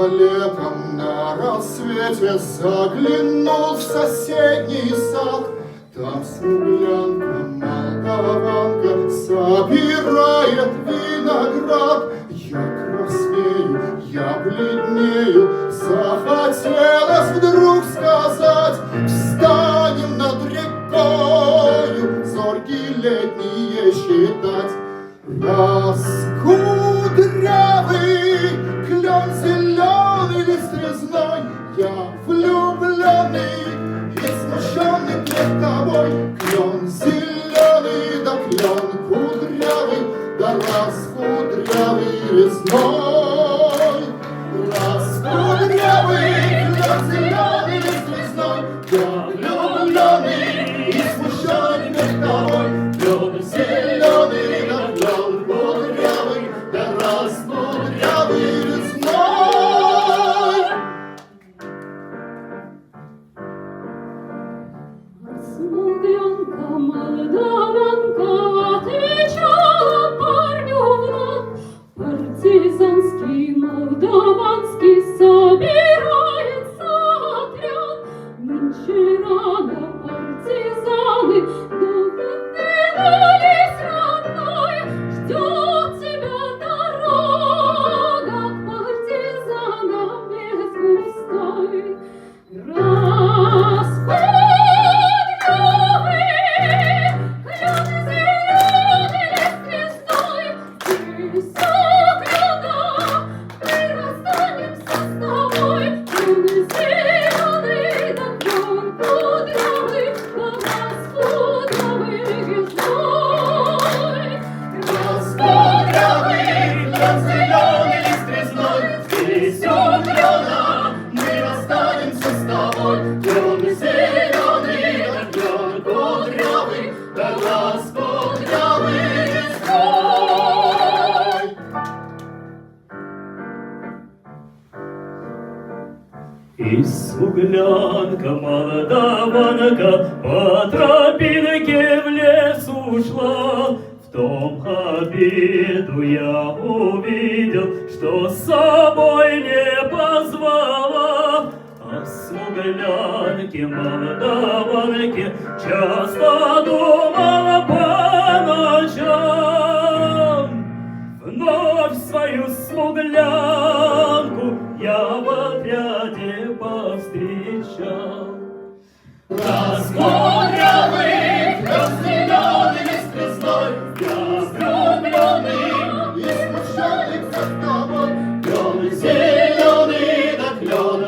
летом на рассвете заглянул в соседний сад. Там смуглянка, молдаванка собирает виноград. Я краснею, я бледнею, захотелось вдруг сказать: встанем над рекою, зорьки летние считать. Раз кудрявый клен зеленый лист резной, я влюбленный и смущенный пред тобой. Клен зеленый, да клен кудрявый, да раз кудрявый резной. Раз кудрявый клен зеленый лист резной, я влюбленный и смущенный пред тобой. Клен зеленый, да клен кудрявый, да раз кудрявый резной. Смуглянка, молдаванка отвечала парню вновь: партизанский, молдаванский собирается отряд. Нынче рано партизаны думают, двинулись, родной, ждет тебя дорога к партизанам без густой. И смуглянка, молдаванка по тропинке в лес ушла. В том обиду я увидел, что с собой не позвала. О смуглянке, молдаванке часто думала по ночам. Вновь свою смуглянку я в отряде повстречал. Раз кудрявый, клен зеленый лист резной, я влюбленный и смущенный пред тобой. Клен зеленый, да клен